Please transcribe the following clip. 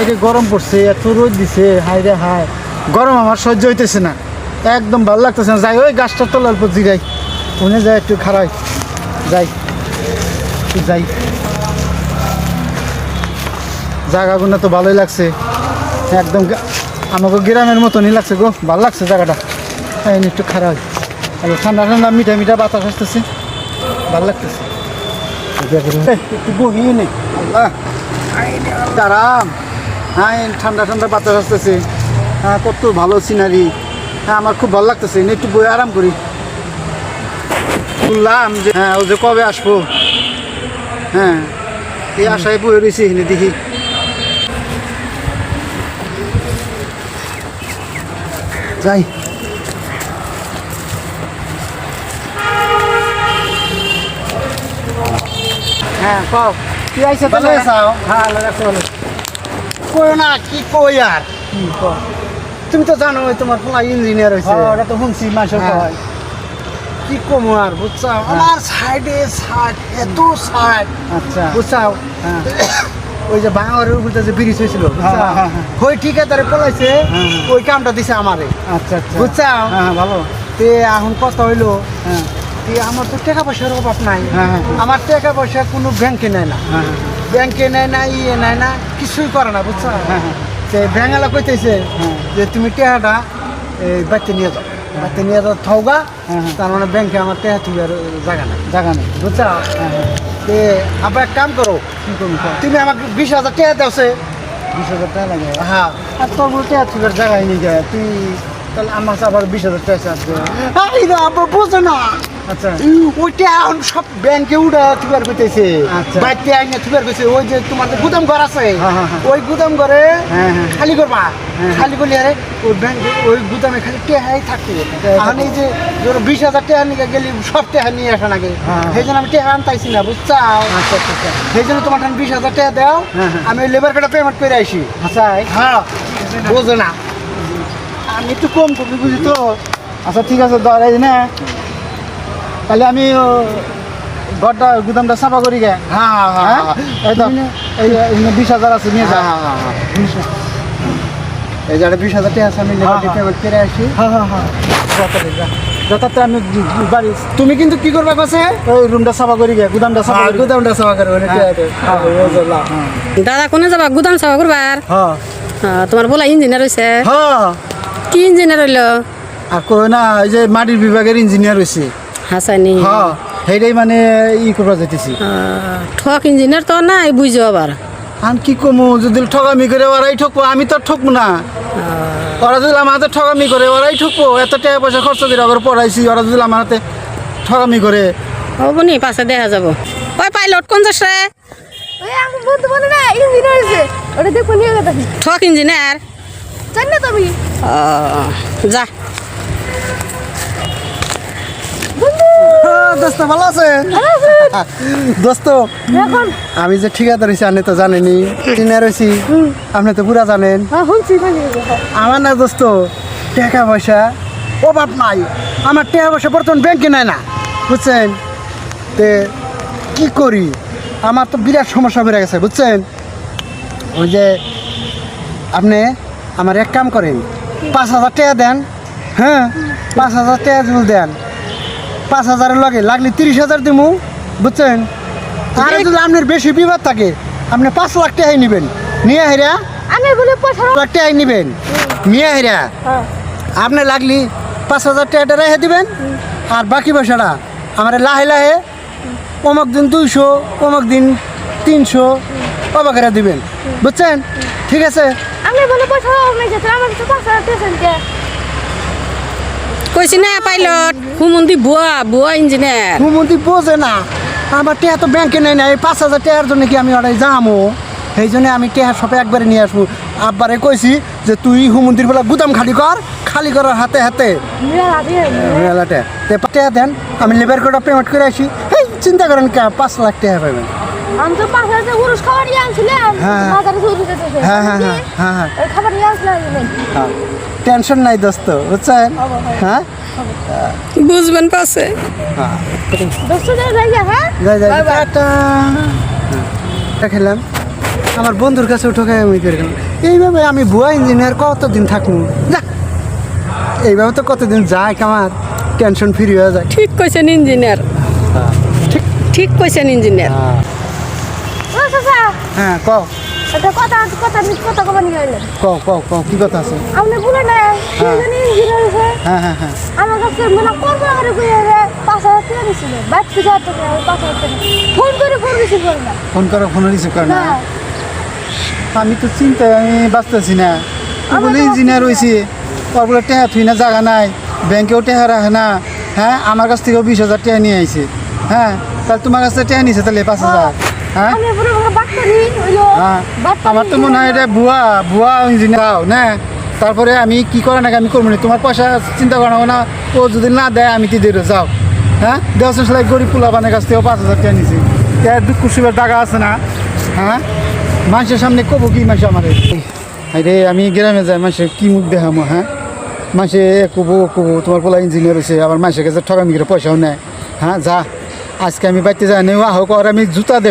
বাইরে গরম পড়ছে, এত রোদ দিছে, হাই রে হাই, গরম আমার সহ্য হইতেছে না, একদম ভালো লাগতেছে না। যাই ওই গাছটার তলার উপর জিরাই, ওখানে যাই একটু খারাই, যাই যাই। জায়গাগুলো তো ভালোই লাগছে, একদম আমাকে গ্রামের মতনই লাগছে গো, ভালো লাগছে জায়গাটা। একটু খারাপ, ঠান্ডা ঠান্ডা মিঠা মিঠা বাতাস আসতেছে, ভালো লাগতেছে। একটু বহিয়ে নেই, আল্লাহ আরাম। হ্যাঁ, ঠান্ডা ঠান্ডা বাতাস আসতেছে, হ্যাঁ কত ভালো সিনারি। হ্যাঁ আমার খুব ভালো লাগতেছে, একটু বই আরাম করি। শুনলাম যে হ্যাঁ ও যে কবে আসবো, হ্যাঁ এই আশায় বই রয়েছি, এনে দেখি। যাই, হ্যাঁ কও কি আইছে তাহলে? হ্যাঁ কই না, কি কই আর কি কও, তুমি তো জানো তোমার পোলা ইঞ্জিনিয়ার হয়েছে। ওটা তো শুনছি মাসে কয়, কি কম আর বুঝছো, আমার সাইডে সাইড এত সাইড। আচ্ছা বুঝছাও, ওই যে বাঙালির উপরে যে ব্রিজ হয়েছিল, ওই ঠিকাদারে পলাইছে, ওই কামটা দিছে আমারে। আচ্ছা আচ্ছা বুঝছাও, ভালো। তে এখন কথা হইলো, আমার তো টাকা পয়সার অভাব নাই, আমার টাকা পয়সা কোনো ব্যাংকে নেয় না, ব্যাংকে নেয় না, ইয়ে নেয় না, কিছুই করে না বুঝছো। সে ব্যাঙ্গালা কইতেছে যে তুমি টাকাটা এই বাচ্চা নিয়ে যাও, বাচ্চা নিয়ে যাও থাওগা, তার মানে ব্যাংকে আমার টাকা তুলার জায়গা নেই বুঝছো। তে আবার এক কাম করো, তুমি আমাকে 20,000 টাকা দাওছে। 20,000 টাকা লাগে? হ্যাঁ, আর তোর টাকা তুলার জায়গায় নিয়ে যায়, তুই তাহলে আমার আবার 20,000 টাকা আসবে। আবার বোঝো না, আচ্ছা ওইটা এখন সব ব্যাংকে উঠা থুবার করতেছে, বাড়িতে আইনে থুবার করছে। ওই যে তোমার গুদাম ঘর আছে, ওই গুদাম ঘরে খালি করবা, খালি করলে আরে ওই ব্যাংকে ওই গুদামে খালি টেহাই থাকতো। এখন এই যে ধরো 20,000 টাকা নিয়ে গেলি, সব টেহা নিয়ে আসা নাকি, সেই জন্য আমি টেহা আনতাইছি না বুঝছাও। সেই জন্য তোমার 20,000 টাকা দাও, আমি ওই লেবার কার্ডে পেমেন্ট করে আসি। আচ্ছা হ্যাঁ, বোঝো না আমি একটু কম করি বুঝি তো। আচ্ছা ঠিক আছে দাঁড়াই না, তাহলে আমি ঘরটা গুদামটা সাফা করি গে। হ্যাঁ হ্যাঁ, এই তো এই 20,000 আছে, নিয়ে যা। এই যে 20,000 টাকা আছে, আমি পেমেন্ট করে আসি। হ্যাঁ হ্যাঁ হ্যাঁ, যথার্থ আমি বাড়ি। তুমি কিন্তু কি করবা কাছে, ওই রুমটা সাফা করি গে, গুদামটা সাফা, গুদামটা সাফা করে। দাদা কোনে যাবা? গুদাম সাফা করবার? হ্যাঁ, তোমার বলা ইঞ্জিনিয়ার হয়েছে? হ্যাঁ। কি ইঞ্জিনিয়ার হইল? আর কই না, এই যে মাটির বিভাগের ইঞ্জিনিয়ার হয়েছে। হাসানি? হ্যাঁ, সেইটাই মানে ই করবা যেতেছি। ঠক ইঞ্জিনিয়ার তো না, বুঝো আবার। আর কি কমু, যদি ঠকামি করে ওরাই ঠকবো, আমি তো ঠকবো না। ওরা যদি আমার হাতে ঠকামি করে ওরাই ঠকবো, এত টাকা পয়সা খরচ করে ওরা পড়াইছি, ওরা যদি আমার হাতে ঠকামি করে। হবো নি, পাশে দেখা যাবো। ওই পাইলট কোন যাস রে? ঠক ইঞ্জিনিয়ার তুমি যা। দোস্ত ভালো আছেন? দোস্ত আমি যে ঠিকাদার হয়েছি আপনি তো জানেনি, ইঞ্জিনিয়ার হয়েছি আপনি তো পুরা জানেন। আমার না দোস্ত টাকা পয়সা অভাব নাই, আমার টাকা পয়সা বর্তমান ব্যাংকে নেয় না বুঝছেন। তে কি করি, আমার তো বিরাট সমস্যা বেড়ে গেছে বুঝছেন। ওই যে আপনি আমার এক কাম করেন, 5,000 টাকা দেন। হ্যাঁ, 5,000 টাকা যদি দেন, 5,000-এর লগে লাগলে 30,000 দিমু বুঝছেন। আর যদি আপনার বেশি বিবাদ থাকে, আপনি 5 লাখ টাকাই নেবেন, নিয়ে হেরা আমি বলে 5 লাখ টাকাই নেবেন, নিয়ে হেরা আপনি লাগলি 5,000 টাকাটা রেখে দিবেন, আর বাকি পয়সাটা আমার লাহে লাহে অমুক দিন 200, অমুক দিন 300 অবাকেরা দিবেন বুঝছেন। ঠিক আছে? কইছি না পাইলট, হুমন্দি বুয়া বুয়া ইঞ্জিনিয়ার। হুমন্দি বোঝে না, আমার টেহা তো ব্যাংকে নেই না। এই 5,000 টাকার জন্য কি আমি ওরাই যাবো? সেই জন্য আমি টেহা সবে একবারে নিয়ে আসবো। আব্বারে কইছি যে তুই হুমন্দির বেলা গুদাম খালি কর, খালি করার হাতে হাতে টেহা দেন, আমি লেবার কোটা পেমেন্ট করে আসি। এই চিন্তা করেন কে 5 লাখ টাকা পাবেন। আমি তো 5,000 উরুস খাবার নিয়ে আনছিলাম, বাজারে চুরি করতেছে। হ্যাঁ হ্যাঁ হ্যাঁ হ্যাঁ, এই খাবার নিয়ে আসলাম। টেনশন নাই দোস্ত বুঝছেন। হ্যাঁ বুঝবেন পাশে। হ্যাঁ দোস্ত যাই হ্যাঁ, যাই যাই টাটা। খেলাম আমার বন্ধুর কাছে ঠকাই আমি করে গেলাম। এইভাবে আমি ভুয়া ইঞ্জিনিয়ার কতদিন থাকবো যা এইভাবে তো কতদিন যায় আমার টেনশন ফ্রি হয়ে যায়। ঠিক কইছেন ইঞ্জিনিয়ার, ঠিক কইছেন ইঞ্জিনিয়ার। ও চাচা হ্যাঁ কও একটা কথা কব নিয়ে আইলেন। কও কও কও কি কথা আছে? আপনি বলে না কি জানি ইঞ্জিনিয়ার হইছে। হ্যাঁ হ্যাঁ হ্যাঁ আমার কাছে মনে করবো করে কইয়া রে 5000 টাকা দিছিল বাচ্চা যাতে 5000 টাকা ফোন করে ফোন রিসিভ করে না। ফোন করো ফোন রিসিভ করে না। হ্যাঁ আমি তো চিন্তায় আমি বাঁচতেছি না। তুই বলে ইঞ্জিনিয়ার হয়েছি ওর বলে টেহা থুই না জায়গা নাই, ব্যাংকেও টেহা রাখে না। হ্যাঁ আমার কাছ থেকেও 20,000 টাকা নিয়ে আইছে। হ্যাঁ তাহলে তোমার কাছ থেকে টেহা নিছে তাহলে 5,000। হ্যাঁ আমি পুরো বাট্টারি হইলো হ্যাঁ বাট্টারি আমার তো মনে হয় এটা ভুয়া ভুয়া ইঞ্জিনিয়ার না। তারপরে আমি কি করা নাকি আমি করবো না, তোমার পয়সা চিন্তা করা না। ও যদি না দেয় আমি তো দেবো যাও। হ্যাঁ দেওয়া সেলাই গরিব পোলাবানের কাছ থেকেও 5,000 টাকা নিছি। দুঃখ সুখের টাকা আছে না। হ্যাঁ মানুষের সামনে কবো কি মানুষ আমার রে আমি গ্রামে যাই মানুষের কি মুখ দেখামো। হ্যাঁ মানুষে কবো তোমার পোলা ইঞ্জিনিয়ার হয়েছে আবার মানুষের কাছে ঠকামি করে পয়সাও নেয়। হ্যাঁ যা আজকে আমি বাড়িতে যাই নেই আহ কর আমি জুতা দে